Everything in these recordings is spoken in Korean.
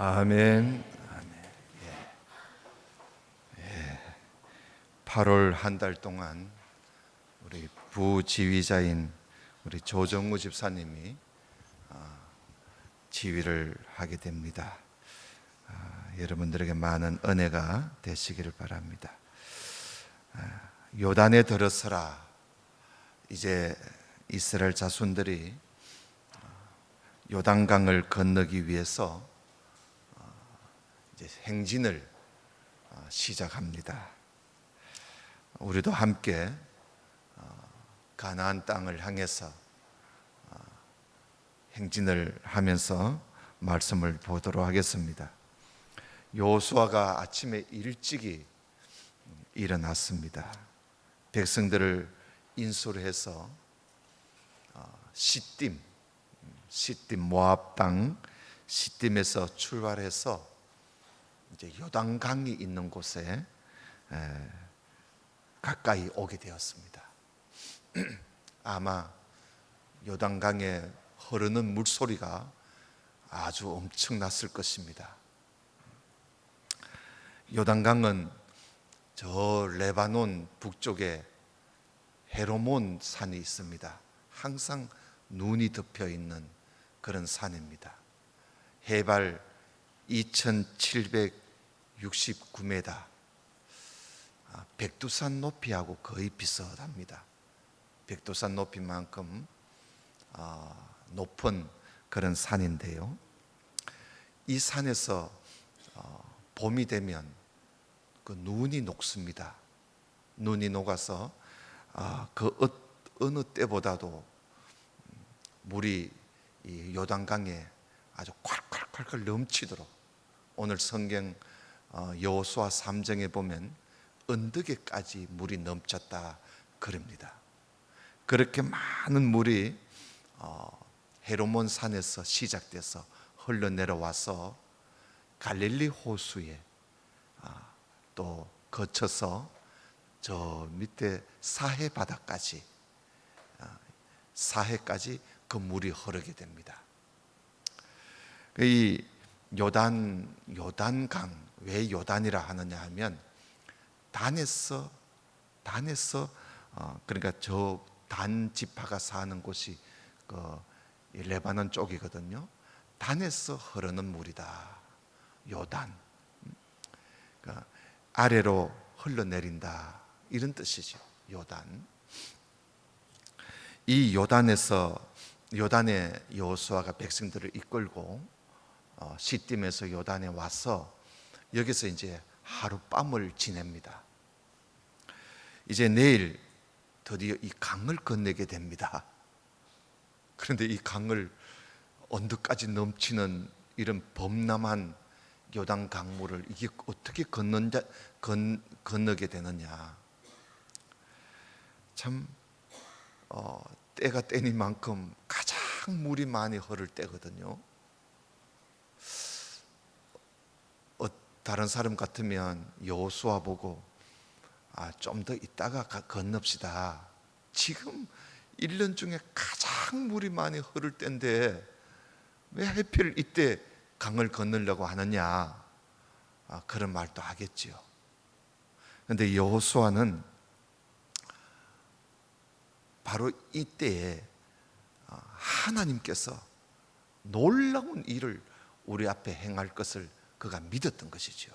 아멘. 8월 한 달 동안 우리 부지휘자인 우리 조정우 집사님이 지휘를 하게 됩니다. 여러분들에게 많은 은혜가 되시기를 바랍니다. 요단에 들어서라. 이제 이스라엘 자손들이 요단강을 건너기 위해서 이제 행진을 시작합니다. 우리도 함께 가나안 땅을 향해서 행진을 하면서 말씀을 보도록 하겠습니다. 여호수아가 아침에 일찍이 일어났습니다. 백성들을 인솔 해서 시딤 모압 땅 시딤에서 출발해서 이제 요단강이 있는 곳에 가까이 오게 되었습니다. 아마 요단강에 흐르는 물소리가 아주 엄청났을 것입니다. 요단강은 저 레바논 북쪽에 헤르몬 산이 있습니다. 항상 눈이 덮여 있는 그런 산입니다. 해발 2769m, 백두산 높이하고 거의 비슷합니다. 백두산 높이만큼 높은 그런 산인데요. 이 산에서 봄이 되면 그 눈이 녹습니다. 눈이 녹아서 그 어느 때보다도 물이 이 요단강에 아주 콸콸콸콸 넘치도록, 오늘 성경 여호수아 3장에 보면 언덕에까지 물이 넘쳤다 그럽니다. 그렇게 많은 물이 헤르몬 산에서 시작돼서 흘러내려와서 갈릴리 호수에 또 거쳐서 저 밑에 사해 바다까지, 사해까지 그 물이 흐르게 됩니다. 이 요단강, 왜 요단이라 하느냐 하면 단에서 그러니까 저 단 지파가 사는 곳이 그 레바논 쪽이거든요. 단에서 흐르는 물이다. 요단. 그러니까 아래로 흘러내린다, 이런 뜻이죠. 요단. 이 요단에 여호수아가 백성들을 이끌고 시딤에서 요단에 와서 여기서 이제 하룻밤을 지냅니다. 이제 내일 드디어 이 강을 건너게 됩니다. 그런데 이 강을 언덕까지 넘치는 이런 범람한 요단 강물을 이게 어떻게 건너게 되느냐. 참 때가 때니만큼 가장 물이 많이 흐를 때거든요. 다른 사람 같으면 여호수아 보고 좀 더 있다가 건넙시다. 지금 1년 중에 가장 물이 많이 흐를 때인데 왜 하필 이때 강을 건너려고 하느냐, 그런 말도 하겠지요. 그런데 여호수아는 바로 이때에 하나님께서 놀라운 일을 우리 앞에 행할 것을 그가 믿었던 것이죠.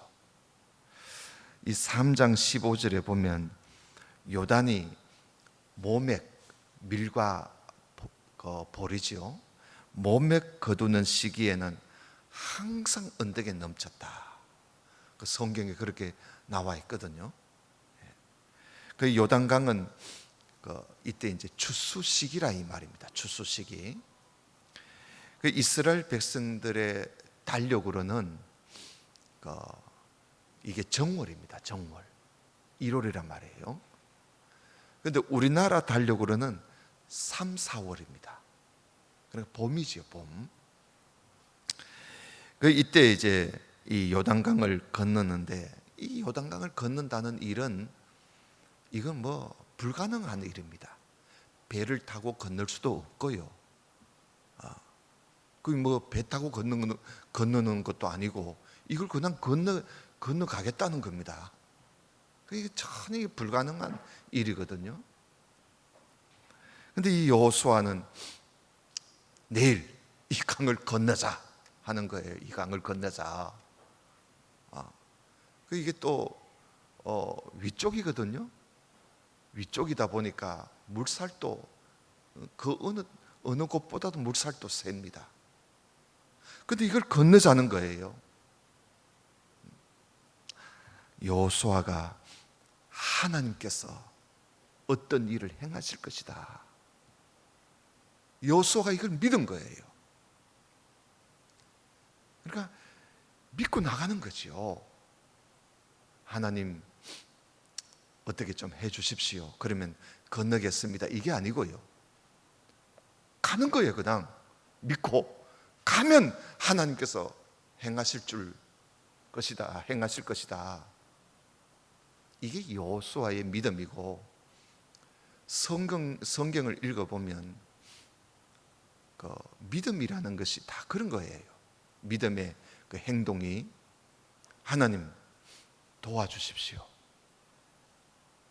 이 3장 15절에 보면 요단이 모맥, 밀과 보리지요, 모맥 거두는 시기에는 항상 언덕에 넘쳤다. 그 성경에 그렇게 나와 있거든요. 그 요단강은 이때 이제 추수 시기라 이 말입니다. 추수 시기. 그 이스라엘 백성들의 달력으로는 이게 정월입니다. 정월. 1월이란 말이에요. 그런데 우리나라 달력으로는 3, 4월입니다. 그러니까 봄이지요, 봄. 이때 이제 이 요단강을 건너는데, 이 요단강을 건넌다는 일은 이건 뭐 불가능한 일입니다. 배를 타고 건널 수도 없고요. 그 뭐 배 타고 건너는 것도 아니고 이걸 그냥 건너가겠다는 겁니다. 이게 전혀 불가능한 일이거든요. 근데 이 여호수아는 내일 이 강을 건너자 하는 거예요. 이 강을 건너자. 이게 또 위쪽이거든요. 위쪽이다 보니까 물살도 그 어느 곳보다도 물살도 셉니다. 근데 이걸 건너자는 거예요. 여호수아가 하나님께서 어떤 일을 행하실 것이다. 여호수아가 이걸 믿은 거예요. 그러니까 믿고 나가는 거죠. 하나님 어떻게 좀 해주십시오. 그러면 건너겠습니다. 이게 아니고요. 가는 거예요. 그냥 믿고 가면 하나님께서 행하실 것이다. 행하실 것이다. 이게 여호수아의 믿음이고, 성경을 읽어보면 그 믿음이라는 것이 다 그런 거예요. 믿음의 그 행동이 하나님 도와주십시오.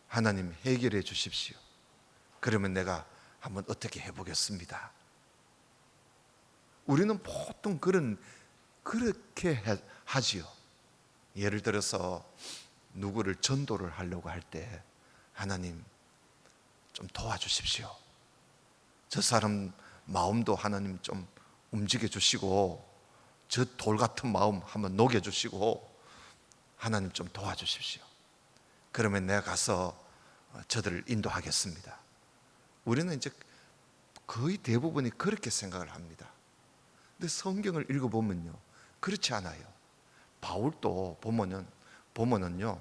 하나님 해결해 주십시오. 그러면 내가 한번 어떻게 해보겠습니다. 우리는 보통 그렇게 하지요. 예를 들어서 누구를 전도를 하려고 할 때 하나님 좀 도와주십시오. 저 사람 마음도 하나님 좀 움직여 주시고, 저 돌 같은 마음 한번 녹여 주시고, 하나님 좀 도와주십시오. 그러면 내가 가서 저들을 인도하겠습니다. 우리는 이제 거의 대부분이 그렇게 생각을 합니다. 근데 성경을 읽어보면요, 그렇지 않아요. 바울도 보면은요,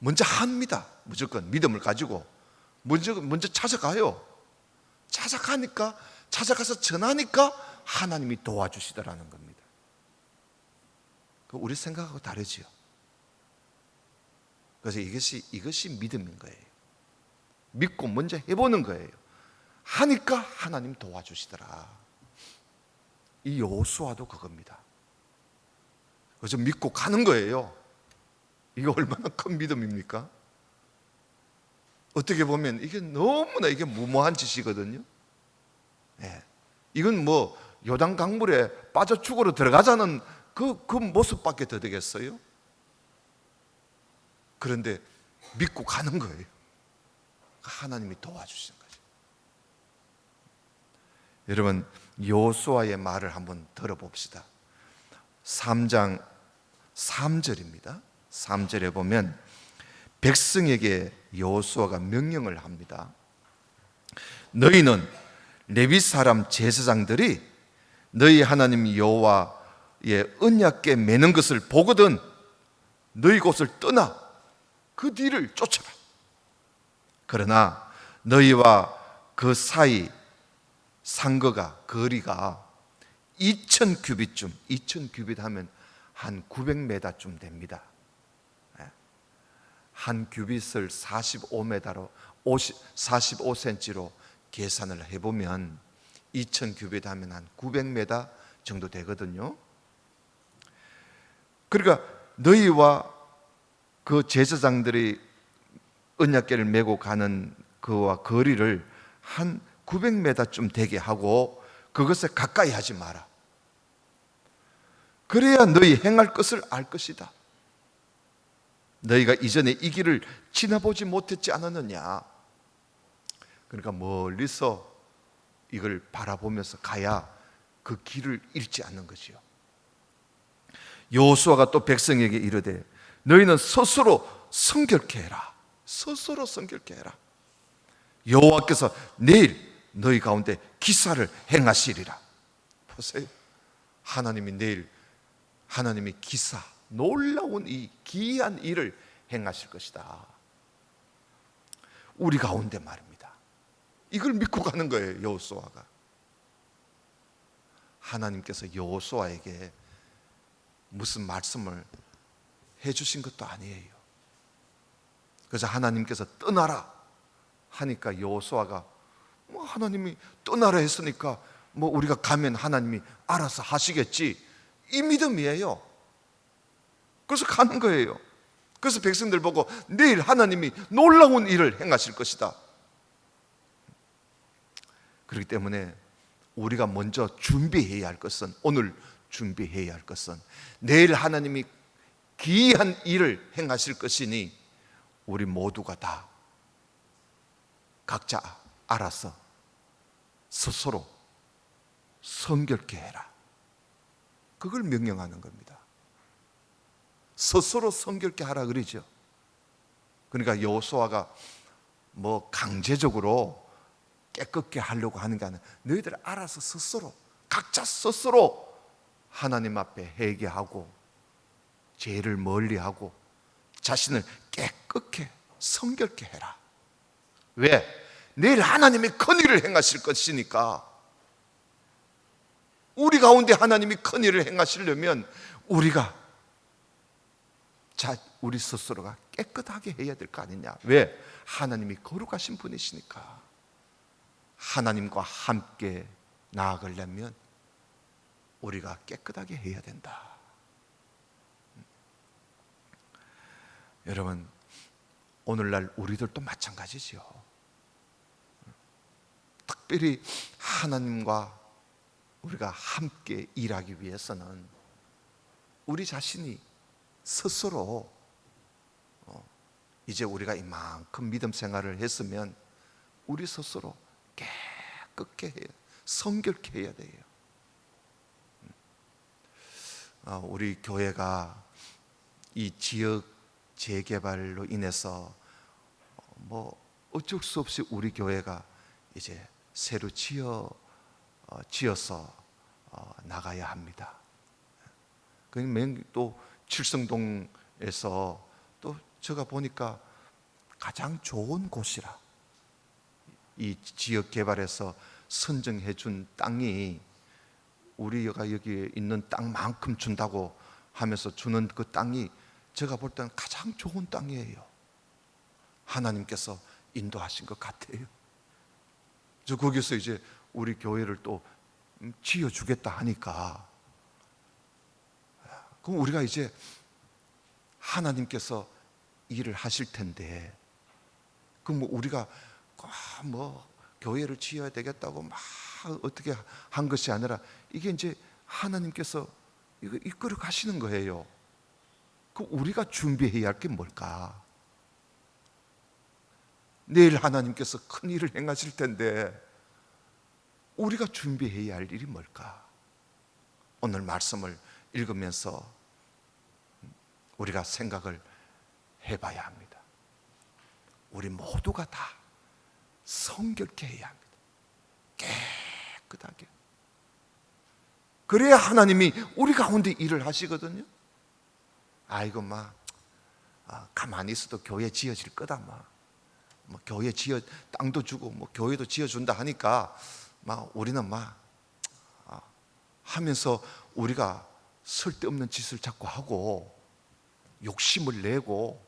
먼저 합니다. 무조건 믿음을 가지고 먼저 찾아가요. 찾아가서 전하니까 하나님이 도와주시더라는 겁니다. 우리 생각하고 다르지요. 그래서 이것이 믿음인 거예요. 믿고 먼저 해보는 거예요. 하니까 하나님 도와주시더라. 이 여호수아도 그겁니다. 그래서 믿고 가는 거예요. 이게 얼마나 큰 믿음입니까? 어떻게 보면 이게 너무나 무모한 짓이거든요. 네. 이건 뭐 요단 강물에 빠져 죽으러 들어가자는 그 모습밖에 더 되겠어요? 그런데 믿고 가는 거예요. 하나님이 도와주시는 거죠. 여러분, 여호수아의 말을 한번 들어봅시다. 3장 3절입니다. 3절에 보면 백성에게 여호수아가 명령을 합니다. 너희는 레위 사람 제사장들이 너희 하나님 여호와의 언약궤 매는 것을 보거든 너희 곳을 떠나 그 뒤를 쫓아라. 그러나 너희와 그 사이 상거가 거리가 2000규빗쯤, 2000규빗 하면 한 900m쯤 됩니다. 한 규빗을 45m로 45cm로 계산을 해보면 2000규빗 하면 한 900m 정도 되거든요. 그러니까 너희와 그 제사장들이 언약궤를 메고 가는 그와 거리를 한 900m쯤 되게 하고 그것에 가까이 하지 마라. 그래야 너희 행할 것을 알 것이다. 너희가 이전에 이 길을 지나보지 못했지 않았느냐. 그러니까 멀리서 이걸 바라보면서 가야 그 길을 잃지 않는 것이요. 여호수아가 또 백성에게 이르되 너희는 스스로 성결케 해라. 스스로 성결케 해라. 여호와께서 내일 너희 가운데 기사를 행하시리라. 보세요. 하나님이 내일 하나님이 기사, 놀라운 이 기이한 일을 행하실 것이다. 우리 가운데 말입니다. 이걸 믿고 가는 거예요. 여호수아가. 하나님께서 여호수아에게 무슨 말씀을 해주신 것도 아니에요. 그래서 하나님께서 떠나라 하니까 여호수아가 하나님이 떠나라 했으니까 뭐 우리가 가면 하나님이 알아서 하시겠지, 이 믿음이에요. 그래서 가는 거예요. 그래서 백성들 보고 내일 하나님이 놀라운 일을 행하실 것이다. 그렇기 때문에 우리가 먼저 준비해야 할 것은, 오늘 준비해야 할 것은 내일 하나님이 기이한 일을 행하실 것이니 우리 모두가 다 각자 알아서 스스로 성결케 해라. 그걸 명령하는 겁니다. 스스로 성결케 하라 그러죠. 그러니까 여호수아가 뭐 강제적으로 깨끗게 하려고 하는 게 아니라 너희들 알아서 스스로, 각자 스스로 하나님 앞에 회개하고 죄를 멀리하고 자신을 깨끗게 성결케 해라. 왜? 내일 하나님이 큰 일을 행하실 것이니까. 우리 가운데 하나님이 큰 일을 행하시려면 우리 스스로가 깨끗하게 해야 될 거 아니냐. 왜? 하나님이 거룩하신 분이시니까. 하나님과 함께 나아가려면 우리가 깨끗하게 해야 된다. 여러분, 오늘날 우리들도 마찬가지죠. 특별히 하나님과 우리가 함께 일하기 위해서는 우리 자신이 스스로 이제 우리가 이만큼 믿음 생활을 했으면 우리 스스로 깨끗게 해야, 성결케 해야 돼요. 우리 교회가 이 지역 재개발로 인해서 뭐 어쩔 수 없이 우리 교회가 이제 새로 지어서 나가야 합니다. 또 칠성동에서 또 제가 보니까 가장 좋은 곳이라, 이 지역 개발에서 선정해 준 땅이 우리가 여기 있는 땅만큼 준다고 하면서 주는 그 땅이 제가 볼 때는 가장 좋은 땅이에요. 하나님께서 인도하신 것 같아요. 저 거기서 이제 우리 교회를 또 지어주겠다 하니까, 그럼 우리가 이제 하나님께서 일을 하실 텐데, 그럼 뭐 우리가 뭐 교회를 지어야 되겠다고 막 어떻게 한 것이 아니라 이게 이제 하나님께서 이거 이끌어 가시는 거예요. 그 우리가 준비해야 할 게 뭘까? 내일 하나님께서 큰 일을 행하실 텐데 우리가 준비해야 할 일이 뭘까? 오늘 말씀을 읽으면서 우리가 생각을 해봐야 합니다. 우리 모두가 다 성결케 해야 합니다. 깨끗하게. 그래야 하나님이 우리 가운데 일을 하시거든요. 아이고 가만히 있어도 교회 지어질 거다 뭐 교회 땅도 주고 뭐 교회도 지어준다 하니까 우리는 하면서 우리가 쓸데없는 짓을 자꾸 하고 욕심을 내고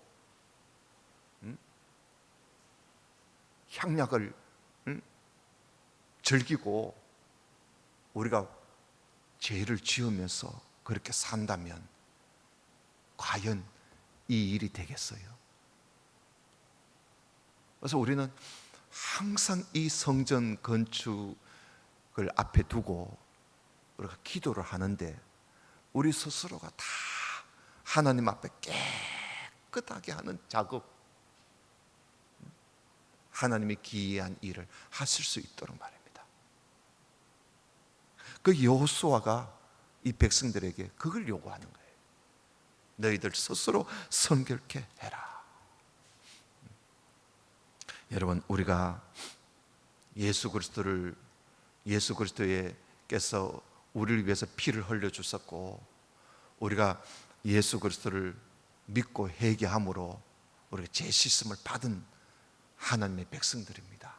향락을 즐기고 우리가 죄를 지으면서 그렇게 산다면 과연 이 일이 되겠어요? 그래서 우리는 항상 이 성전 건축을 앞에 두고 우리가 기도를 하는데 우리 스스로가 다 하나님 앞에 깨끗하게 하는 작업, 하나님이 기이한 일을 하실 수 있도록 말입니다. 그 여호수아가 이 백성들에게 그걸 요구하는 거예요. 너희들 스스로 성결케 해라. 여러분, 우리가 예수 그리스도께서 우리를 위해서 피를 흘려 주셨고 우리가 예수 그리스도를 믿고 회개함으로 우리가 죄 씻음을 받은 하나님의 백성들입니다.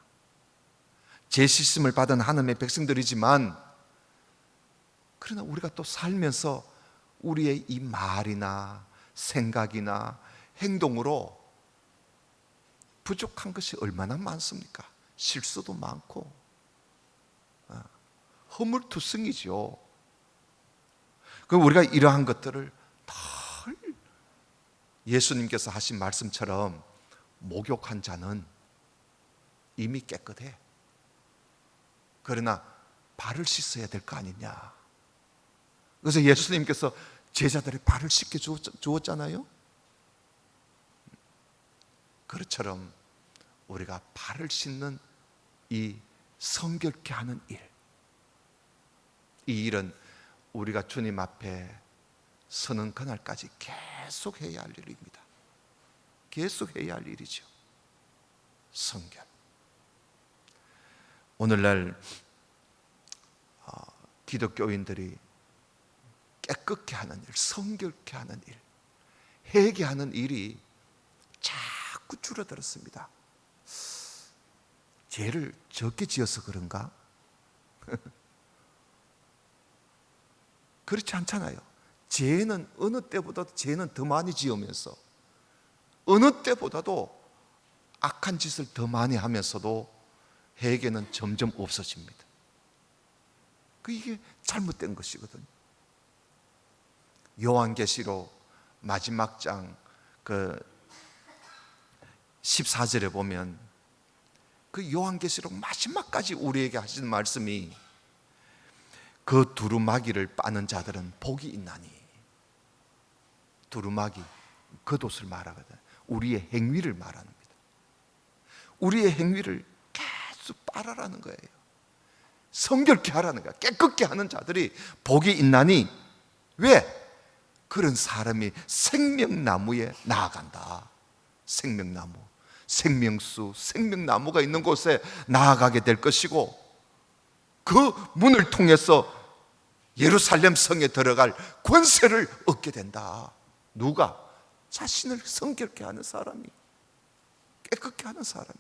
죄 씻음을 받은 하나님의 백성들이지만 그러나 우리가 또 살면서 우리의 이 말이나 생각이나 행동으로 부족한 것이 얼마나 많습니까? 실수도 많고 허물투성이죠. 그럼 우리가 이러한 것들을 늘 예수님께서 하신 말씀처럼 목욕한 자는 이미 깨끗해. 그러나 발을 씻어야 될 거 아니냐. 그래서 예수님께서 제자들의 발을 씻겨 주었잖아요. 그것처럼 우리가 발을 씻는 이 성결케 하는 일, 이 일은 우리가 주님 앞에 서는 그날까지 계속 해야 할 일입니다. 계속 해야 할 일이죠. 성결. 오늘날 기독교인들이 깨끗게 하는 일, 성결케 하는 일, 회개하는 일이 자꾸 줄어들었습니다. 죄를 적게 지어서 그런가? 그렇지 않잖아요. 죄는 어느 때보다도 죄는 더 많이 지으면서 어느 때보다도 악한 짓을 더 많이 하면서도 회개는 점점 없어집니다. 이게 잘못된 것이거든요. 요한계시록 마지막 장 14절에 보면 그 요한계시록 마지막까지 우리에게 하신 말씀이 그 두루마기를 빠는 자들은 복이 있나니. 두루마기, 겉옷을 말하거든. 우리의 행위를 말합니다. 우리의 행위를 계속 빨아라는 거예요. 성결케 하라는 거야. 깨끗게 하는 자들이 복이 있나니. 왜? 그런 사람이 생명나무에 나아간다. 생명나무, 생명수, 생명나무가 있는 곳에 나아가게 될 것이고, 그 문을 통해서 예루살렘 성에 들어갈 권세를 얻게 된다. 누가? 자신을 성결케 하는 사람이, 깨끗게 하는 사람이.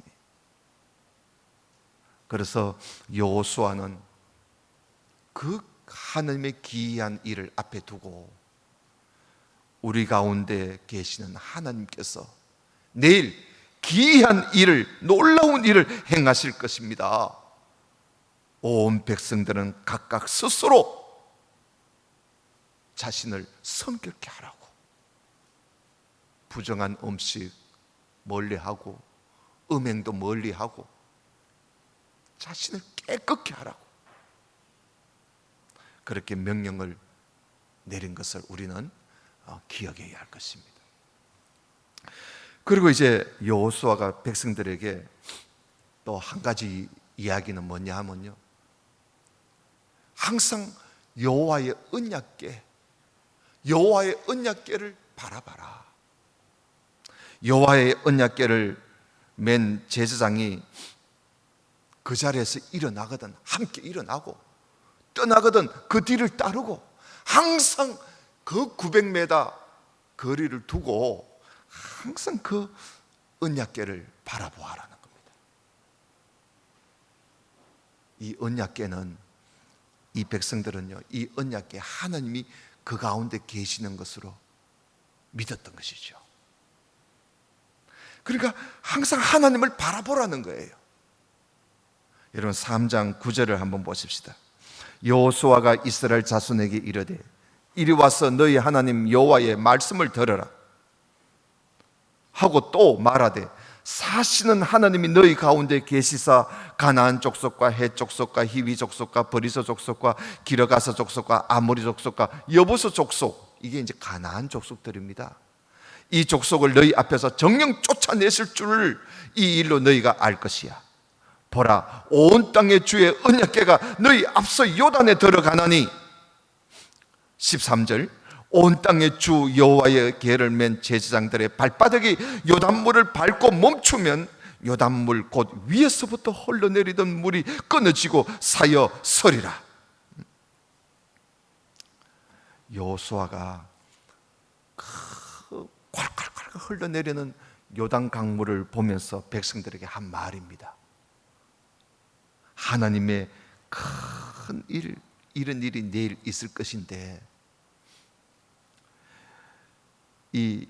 그래서 여호수아는 그 하나님의 기이한 일을 앞에 두고 우리 가운데 계시는 하나님께서 내일 기이한 일을, 놀라운 일을 행하실 것입니다. 온 백성들은 각각 스스로 자신을 성결케 하라고, 부정한 음식 멀리하고 음행도 멀리하고 자신을 깨끗게 하라고 그렇게 명령을 내린 것을 우리는 기억해야 할 것입니다. 그리고 이제 여호수아가 백성들에게 또 한 가지 이야기는 뭐냐 하면요, 항상 여호와의 언약궤, 여호와의 언약궤를 바라봐라. 여호와의 언약궤를 맨 제사장이 그 자리에서 일어나거든 함께 일어나고, 떠나거든 그 뒤를 따르고, 항상 그 900m 거리를 두고 항상 그 언약궤를 바라보아라는 겁니다. 이 언약궤는, 이 백성들은요, 이 언약궤 하나님이 그 가운데 계시는 것으로 믿었던 것이죠. 그러니까 항상 하나님을 바라보라는 거예요. 여러분 3장 9절을 한번 보십시다. 여호수아가 이스라엘 자손에게 이르되 이리 와서 너희 하나님 여호와의 말씀을 들으라 하고 또 말하되, 사시는 하나님이 너희 가운데 계시사 가나안 족속과 헷 족속과 히위 족속과 버리서 족속과 기르가서 족속과 아모리 족속과 여부스 족속, 이게 이제 가나안 족속들입니다. 이 족속을 너희 앞에서 정령 쫓아내실 줄을 이 일로 너희가 알 것이야. 보라, 온 땅의 주의 언약궤가 너희 앞서 요단에 들어가나니. 13절, 온 땅의 주 여호와의 궤를 맨 제사장들의 발바닥이 요단물을 밟고 멈추면 요단물 곧 위에서부터 흘러내리던 물이 끊어지고 사여 서리라. 여호수아가 그 콸콸콸 흘러내리는 요단 강물을 보면서 백성들에게 한 말입니다. 하나님의 큰 일, 이런 일이 내일 있을 것인데 이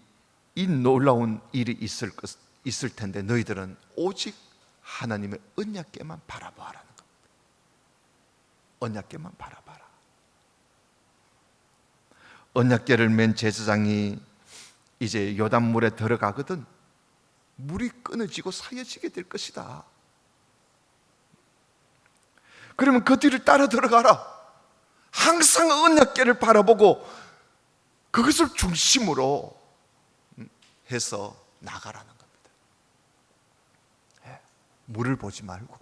놀라운 일이 있을 텐데 너희들은 오직 하나님의 언약궤만 바라보아라는 겁니다. 언약궤만 바라봐라. 언약궤를 맨 제사장이 이제 요단물에 들어가거든 물이 끊어지고 사여지게 될 것이다. 그러면 그 뒤를 따라 들어가라. 항상 언약궤를 바라보고 그것을 중심으로 해서 나가라는 겁니다. 물을 보지 말고.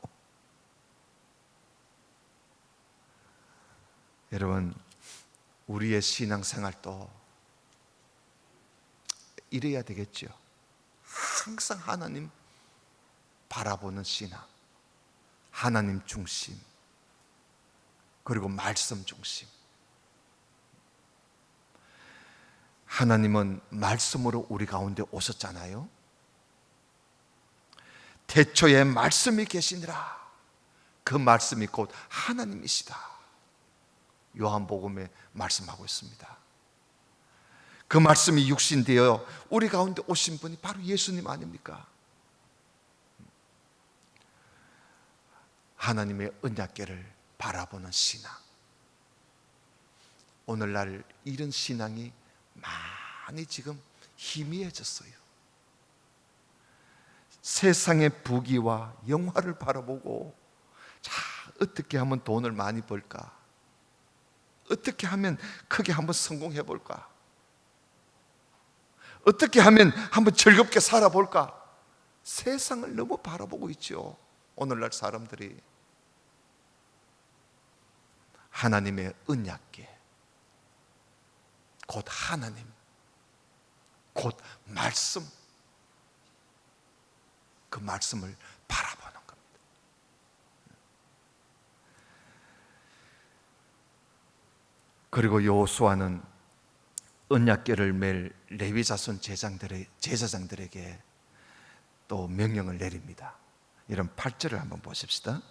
여러분, 우리의 신앙생활도 이래야 되겠죠. 항상 하나님 바라보는 신앙, 하나님 중심, 그리고 말씀 중심. 하나님은 말씀으로 우리 가운데 오셨잖아요. 태초에 말씀이 계시니라. 그 말씀이 곧 하나님이시다. 요한복음에 말씀하고 있습니다. 그 말씀이 육신되어 우리 가운데 오신 분이 바로 예수님 아닙니까? 하나님의 언약궤를 바라보는 신앙. 오늘날 이런 신앙이 많이 지금 희미해졌어요. 세상의 부귀와 영화를 바라보고, 자, 어떻게 하면 돈을 많이 벌까? 어떻게 하면 크게 한번 성공해 볼까? 어떻게 하면 한번 즐겁게 살아볼까? 세상을 너무 바라보고 있죠. 오늘날 사람들이. 하나님의 언약궤, 곧 하나님, 곧 말씀, 그 말씀을 바라보는 겁니다. 그리고 여호수아는 언약궤를 맬 레위 자손 제사장들에게 또 명령을 내립니다. 이런 8절을 한번 보십시다.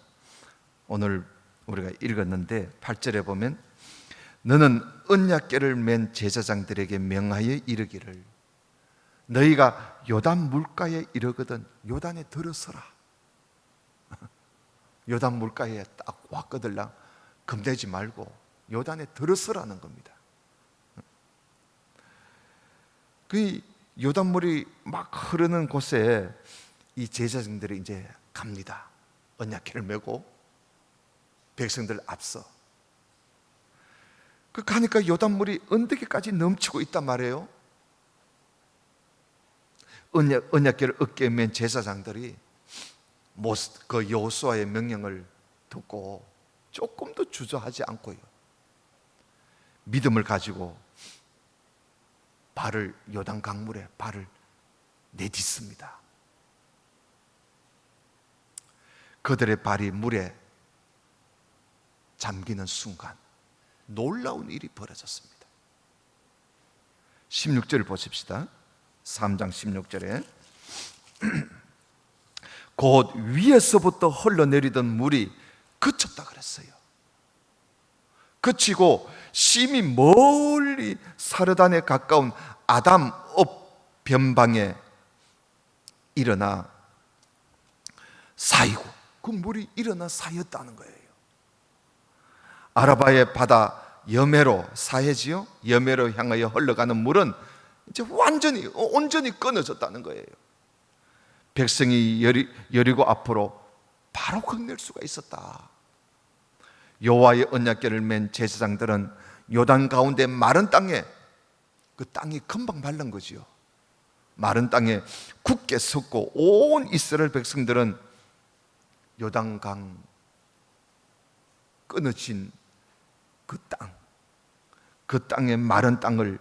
오늘 우리가 읽었는데 8절에 보면 너는 언약궤를 맨 제사장들에게 명하여 이르기를 너희가 요단 물가에 이르거든 요단에 들어서라. 요단 물가에 딱 왔거들랑 겁내지 말고 요단에 들어서라는 겁니다. 그 요단물이 막 흐르는 곳에 이 제사장들이 이제 갑니다. 언약궤를 메고 백성들 앞서. 그 가니까 요단물이 언덕에까지 넘치고 있단 말이에요. 언약궤를 어깨에 맨 제사장들이 그 여호수아의 명령을 듣고 조금도 주저하지 않고요, 믿음을 가지고 발을 요단 강물에 발을 내딛습니다. 그들의 발이 물에 잠기는 순간 놀라운 일이 벌어졌습니다. 16절 보십시다. 3장 16절에 곧 위에서부터 흘러내리던 물이 그쳤다 그랬어요. 그치고 심히 멀리 사르단에 가까운 아담읍 변방에 일어나 쌓이고, 그 물이 일어나 쌓였다는 거예요. 아라바의 바다 여매로 사해지요. 여매로 향하여 흘러가는 물은 이제 온전히 끊어졌다는 거예요. 백성이 여리고 앞으로 바로 건널 수가 있었다. 여호와의 언약궤를 맨 제사장들은 요단 가운데 마른 땅에, 그 땅이 금방 마른 거지요. 마른 땅에 굳게 섰고 온 이스라엘 백성들은 요단강 끊어진 그 땅의 마른 땅을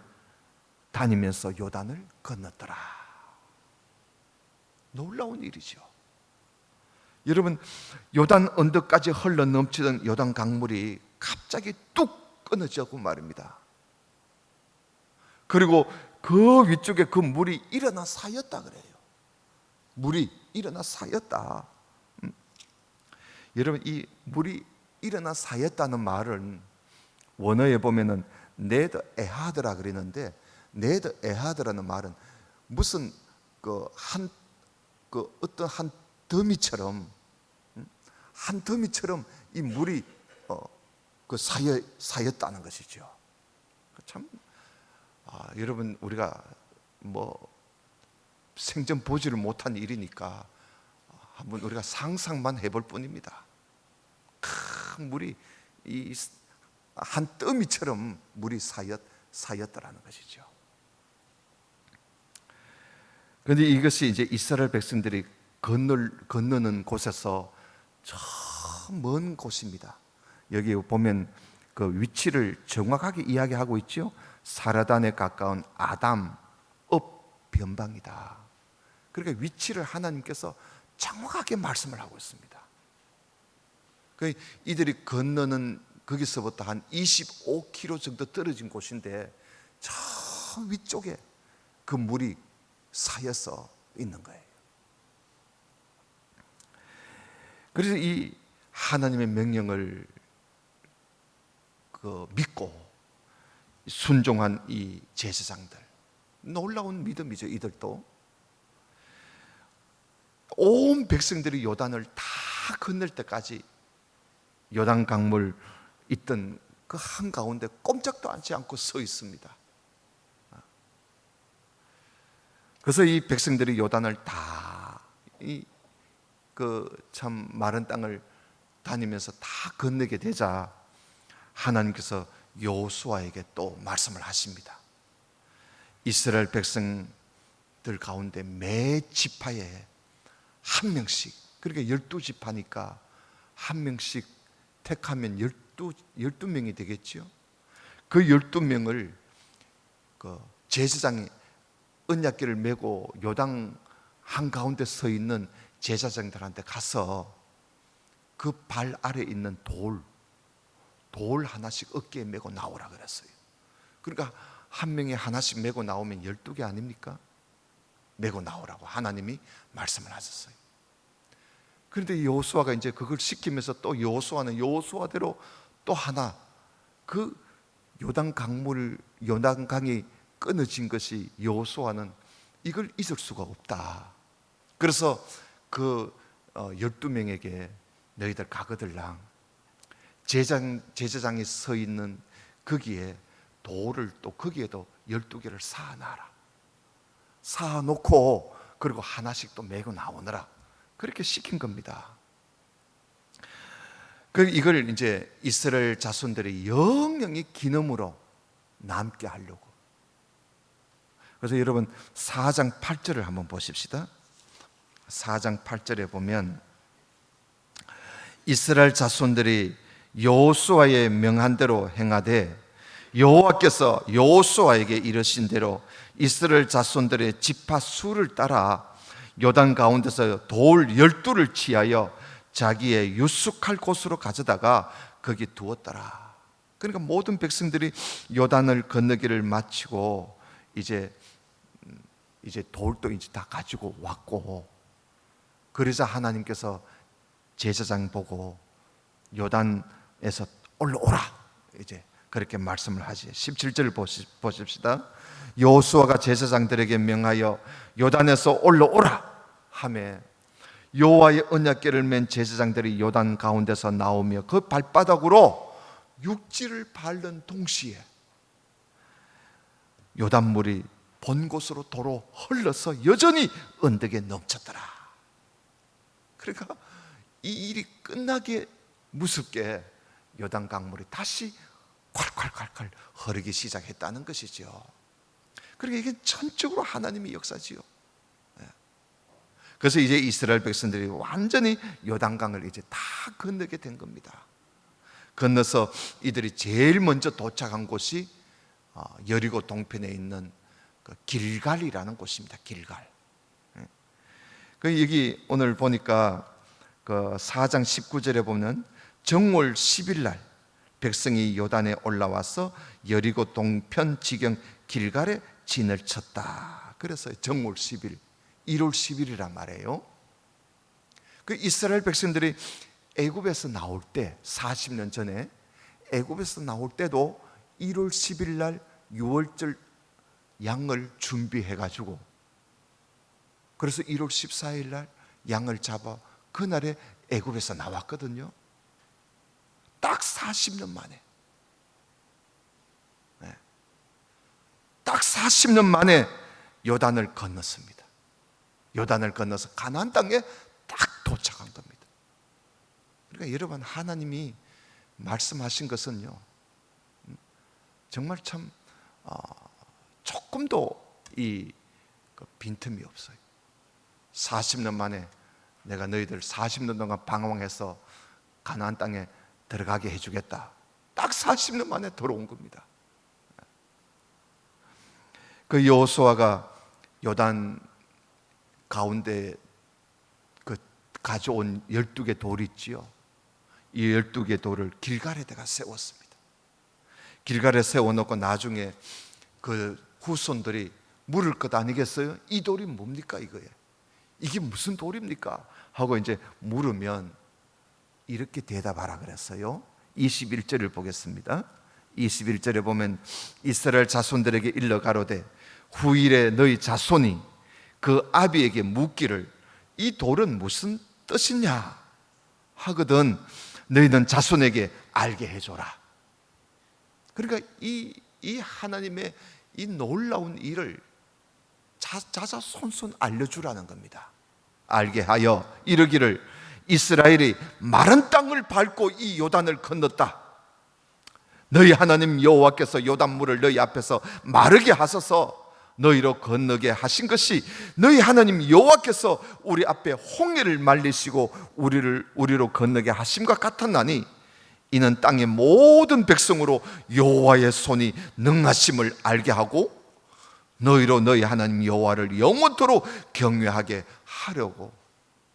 다니면서 요단을 건넜더라. 놀라운 일이죠. 여러분, 요단 언덕까지 흘러 넘치던 요단 강물이 갑자기 뚝 끊어졌고 말입니다. 그리고 그 위쪽에 그 물이 일어나 쌓였다 그래요. 물이 일어나 쌓였다. 여러분, 이 물이 일어나 쌓였다는 말은 원어에 보면은 네드 에하드라 그러는데, 네드 에하드라는 말은 무슨 어떤 한 더미처럼 이 물이 사였다는 것이죠. 참 여러분, 우리가 뭐 생전 보지를 못한 일이니까 한번 우리가 상상만 해볼 뿐입니다. 큰 물이 이 한 더미처럼 물이 사였더라는 것이죠. 그런데 이것이 이제 이스라엘 백성들이 건너는 곳에서 저 먼 곳입니다. 여기 보면 그 위치를 정확하게 이야기하고 있죠. 사라단에 가까운 아담 업 변방이다. 그러니까 위치를 하나님께서 정확하게 말씀을 하고 있습니다. 이들이 건너는 거기서부터 한 25km 정도 떨어진 곳인데 저 위쪽에 그 물이 쌓여서 있는 거예요. 그래서 이 하나님의 명령을 믿고 순종한 이 제사장들, 놀라운 믿음이죠. 이들도 온 백성들이 요단을 다 건널 때까지 요단 강물 있던 그 한가운데 꼼짝도 않지 않고 서 있습니다. 그래서 이 백성들이 요단을 다 참 마른 땅을 다니면서 다 건너게 되자 하나님께서 여호수아에게 또 말씀을 하십니다. 이스라엘 백성들 가운데 매 지파에 한 명씩, 그러니까 12지파니까 한 명씩 택하면 12명이 되겠죠. 그 12명을 제사장이 언약궤를 메고 요단 한가운데 서 있는 제사장들한테 가서 그 발 아래 있는 돌 하나씩 어깨에 메고 나오라 그랬어요. 그러니까 한 명이 하나씩 메고 나오면 12개 아닙니까? 메고 나오라고 하나님이 말씀을 하셨어요. 그런데 여호수아가 이제 그걸 시키면서 또 여호수아는 여호수아대로 또 하나, 그 요단강이 끊어진 것이 여호수아는 이걸 잊을 수가 없다. 그래서 그 12명에게 너희들 가거들랑 제사장이 서 있는 거기에 돌을 또 거기에도 12개를 쌓아놔라. 쌓아놓고 그리고 하나씩 또 메고 나오느라 그렇게 시킨 겁니다. 이걸 이제 이스라엘 자손들이 영영이 기념으로 남게 하려고. 그래서 여러분 4장 8절을 한번 보십시다. 4장 8절에 보면 이스라엘 자손들이 여호수아의 명한 대로 행하되 여호와께서 여호수아에게 이르신 대로 이스라엘 자손들의 지파 수를 따라 요단 가운데서 돌 12를 취하여 자기의 유숙할 곳으로 가져다가 거기 두었더라. 그러니까 모든 백성들이 요단을 건너기를 마치고 이제 돌도 이제 다 가지고 왔고, 그래서 하나님께서 제사장 보고 요단에서 올라오라 이제 그렇게 말씀을 하지. 17절을 보십시다. 여호수아가 제사장들에게 명하여 요단에서 올라오라 하매 여호와의 언약궤를 맨 제사장들이 요단 가운데서 나오며 그 발바닥으로 육지를 밟는 동시에 요단물이 본 곳으로 도로 흘러서 여전히 언덕에 넘쳤더라. 그러니까 이 일이 끝나게 무섭게 요단 강물이 다시 콸콸콸콸 흐르기 시작했다는 것이죠. 그러니까 이게 전적으로 하나님의 역사지요. 그래서 이제 이스라엘 백성들이 완전히 요단강을 이제 다 건너게 된 겁니다. 건너서 이들이 제일 먼저 도착한 곳이 여리고 동편에 있는 그 길갈이라는 곳입니다. 길갈. 여기 오늘 보니까 그 4장 19절에 보면 정월 10일 날 백성이 요단에 올라와서 여리고 동편 지경 길갈에 진을 쳤다. 그래서 정월 10일, 1월 10일이란 말이에요. 그 이스라엘 백성들이 애굽에서 나올 때 40년 전에 애굽에서 나올 때도 1월 10일 날 6월절 양을 준비해 가지고, 그래서 1월 14일 날 양을 잡아 그날에 애굽에서 나왔거든요. 딱 40년 만에, 딱 40년 만에 요단을 건넜습니다. 요단을 건너서 가나안 땅에 딱 도착한 겁니다. 그러니까 여러분, 하나님이 말씀하신 것은요, 정말 참 조금도 그 빈틈이 없어요. 40년 만에 내가 너희들 40년 동안 방황해서 가나안 땅에 들어가게 해주겠다. 딱 40년 만에 들어온 겁니다. 그 여호수아가 요단 가운데 그 가져온 12개 돌이 있지요. 이 12개 돌을 길갈에다가 세웠습니다. 길갈에 세워놓고 나중에 그 후손들이 물을 것 아니겠어요? 이 돌이 뭡니까 이거예요? 이게 무슨 돌입니까? 하고 이제 물으면 이렇게 대답하라 그랬어요. 21절을 보겠습니다. 21절에 보면 이스라엘 자손들에게 일러 가로되 후일에 너희 자손이 그 아비에게 묻기를 이 돌은 무슨 뜻이냐 하거든 너희는 자손에게 알게 해줘라. 그러니까 이 하나님의 이 놀라운 일을 자자손손 알려주라는 겁니다. 알게 하여 이르기를 이스라엘이 마른 땅을 밟고 이 요단을 건넜다. 너희 하나님 여호와께서 요단물을 너희 앞에서 마르게 하소서. 너희로 건너게 하신 것이 너희 하나님 여호와께서 우리 앞에 홍해를 말리시고 우리로 건너게 하심과 같았나니 이는 땅의 모든 백성으로 여호와의 손이 능하심을 알게 하고 너희로 너희 하나님 여호와를 영원토록 경외하게 하려고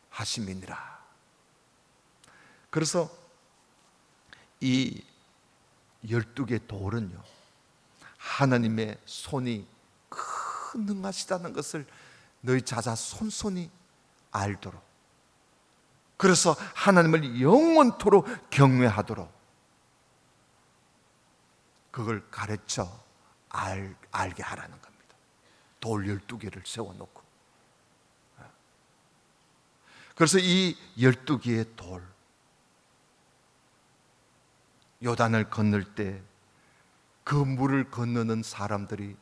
하심이니라. 그래서 이 12개 돌은요, 하나님의 손이 큰 능하시다는 것을 너희 자자손손이 알도록, 그래서 하나님을 영원토록 경외하도록 그걸 가르쳐 알게 하라는 겁니다. 돌 12개를 세워놓고. 그래서 이 12개의 돌, 요단을 건널 때 그 물을 건너는 사람들이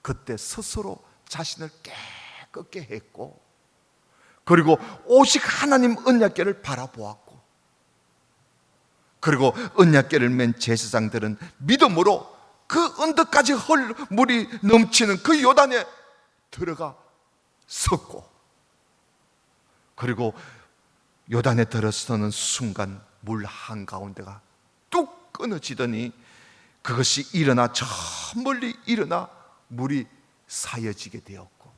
그때 스스로 자신을 깨끗게 했고, 그리고 오직 하나님 언약궤를 바라보았고, 그리고 언약궤를 맨 제사장들은 믿음으로 그 언덕까지 물이 넘치는 그 요단에 들어가 섰고, 그리고 요단에 들어서는 순간 물 한가운데가 뚝 끊어지더니 그것이 일어나 저 멀리 일어나 물이 사여지게 되었고,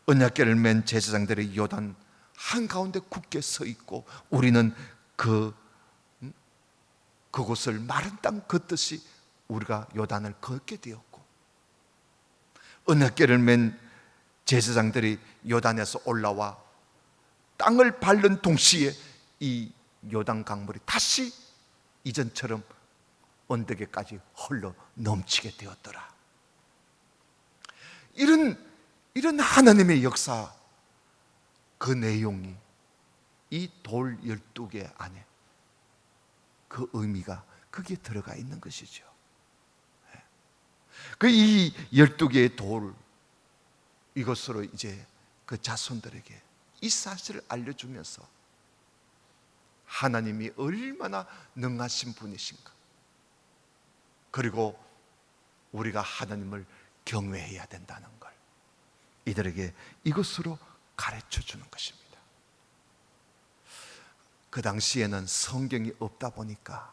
언약궤를 맨 제사장들의 요단 한가운데 굳게 서 있고 우리는 그곳을 마른 땅 걷듯이 우리가 요단을 걷게 되었고, 언약궤를 맨 제사장들이 요단에서 올라와 땅을 밟는 동시에 이 요단 강물이 다시 이전처럼 언덕에까지 흘러 넘치게 되었더라. 이런 하나님의 역사, 그 내용이 이 돌 12개 안에 그 의미가 거기에 들어가 있는 것이죠. 그 이 12개의 돌, 이것으로 이제 그 자손들에게 이 사실을 알려주면서 하나님이 얼마나 능하신 분이신가, 그리고 우리가 하나님을 경외해야 된다는 걸 이들에게 이것으로 가르쳐 주는 것입니다. 그 당시에는 성경이 없다 보니까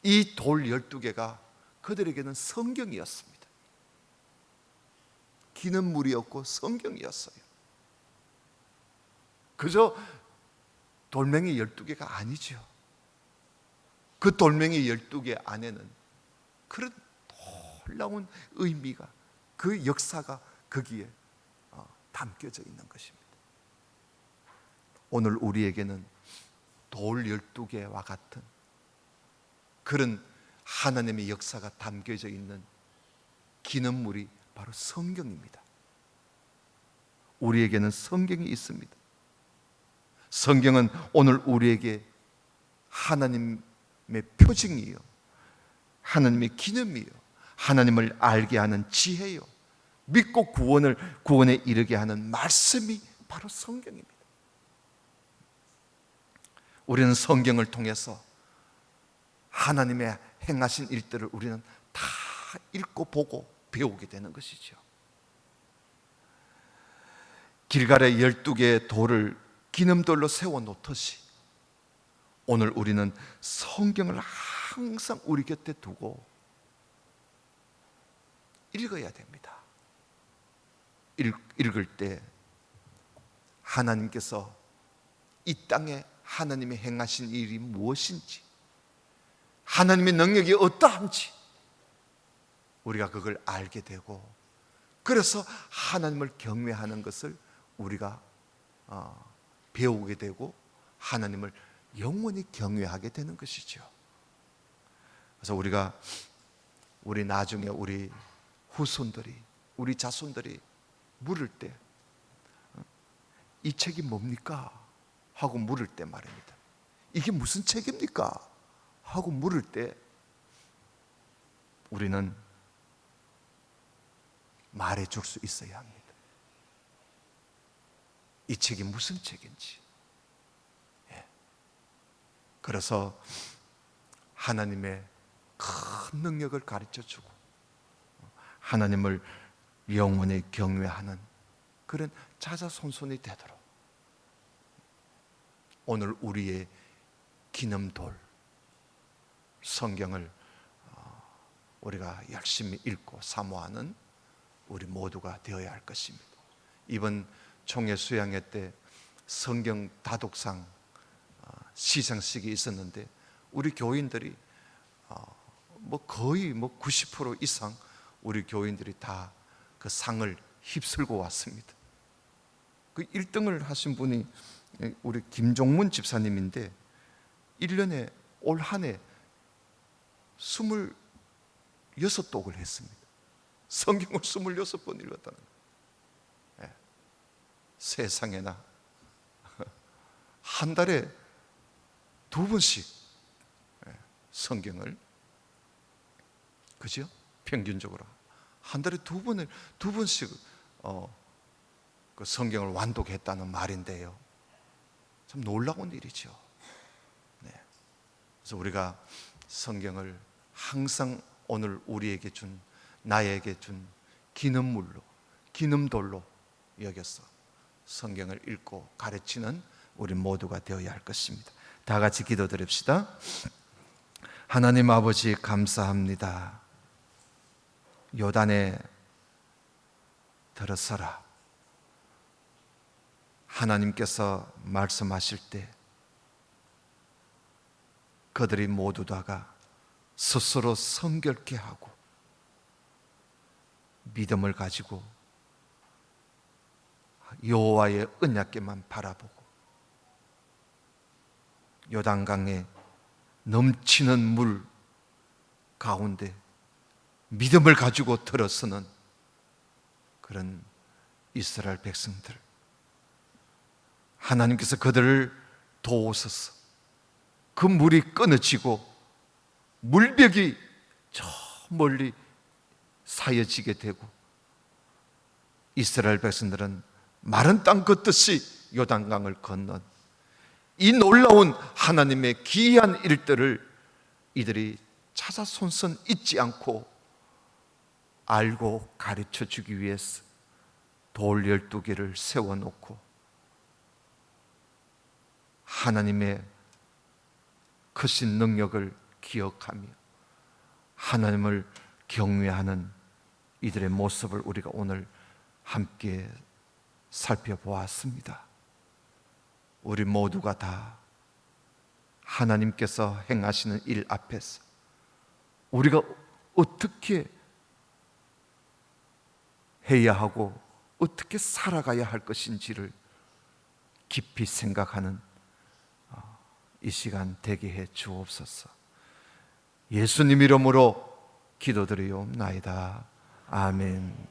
이 돌 12개가 그들에게는 성경이었습니다. 기념물이었고 성경이었어요. 그저 돌멩이 12개가 아니죠. 그 돌멩이 12개 안에는 그런 놀라운 의미가, 그 역사가 거기에 담겨져 있는 것입니다. 오늘 우리에게는 돌 12개와 같은 그런 하나님의 역사가 담겨져 있는 기념물이 바로 성경입니다. 우리에게는 성경이 있습니다. 성경은 오늘 우리에게 하나님의 표징이요, 하나님의 기념이요, 하나님을 알게 하는 지혜요, 믿고 구원에 이르게 하는 말씀이 바로 성경입니다. 우리는 성경을 통해서 하나님의 행하신 일들을 우리는 다 읽고 보고 배우게 되는 것이죠. 길갈에 12개의 돌을 기념돌로 세워놓듯이 오늘 우리는 성경을 항상 우리 곁에 두고 읽어야 됩니다. 읽을 때 하나님께서 이 땅에 하나님이 행하신 일이 무엇인지, 하나님의 능력이 어떠한지 우리가 그걸 알게 되고, 그래서 하나님을 경외하는 것을 우리가 배우게 되고 하나님을 영원히 경외하게 되는 것이죠. 그래서 우리 나중에 우리 후손들이, 우리 자손들이 물을 때 이 책이 뭡니까? 하고 물을 때 말입니다. 이게 무슨 책입니까? 하고 물을 때 우리는 말해줄 수 있어야 합니다. 이 책이 무슨 책인지. 그래서 하나님의 큰 능력을 가르쳐주고 하나님을 영원히 경외하는 그런 자자손손이 되도록 오늘 우리의 기념돌 성경을 우리가 열심히 읽고 사모하는 우리 모두가 되어야 할 것입니다. 이번 총회 수양회 때 성경 다독상 시상식이 있었는데 우리 교인들이 거의 90% 이상 우리 교인들이 다 그 상을 휩쓸고 왔습니다. 그 1등을 하신 분이 우리 김종문 집사님인데 1년에 올 한 해 26독을 했습니다. 성경을 26번 읽었다는 거예요. 세상에나 한 달에 2번씩 성경을, 그죠? 평균적으로 한 달에 2번씩 그 성경을 완독했다는 말인데요. 참 놀라운 일이죠. 그래서 우리가 성경을 항상 오늘 우리에게 준, 나에게 준 기념물로, 기념돌로 여겨서 성경을 읽고 가르치는 우리 모두가 되어야 할 것입니다. 다 같이 기도드립시다. 하나님 아버지 감사합니다. 요단에 들어서라. 하나님께서 말씀하실 때 그들이 모두 다가 스스로 성결케 하고 믿음을 가지고 여호와의 언약궤만 바라보고 요단강에 넘치는 물 가운데 믿음을 가지고 들어서는 그런 이스라엘 백성들, 하나님께서 그들을 도우소서. 그 물이 끊어지고 물벽이 저 멀리 사여지게 되고 이스라엘 백성들은 마른 땅 걷듯이 요단강을 건넌 이 놀라운 하나님의 기이한 일들을 이들이 차자손손 잊지 않고 알고 가르쳐 주기 위해서 돌 12개를 세워놓고 하나님의 크신 능력을 기억하며 하나님을 경외하는 이들의 모습을 우리가 오늘 함께 살펴보았습니다. 우리 모두가 다 하나님께서 행하시는 일 앞에서 우리가 어떻게 해야 하고 어떻게 살아가야 할 것인지를 깊이 생각하는 이 시간 되게 해 주옵소서. 예수님 이름으로 기도드리옵나이다. 아멘.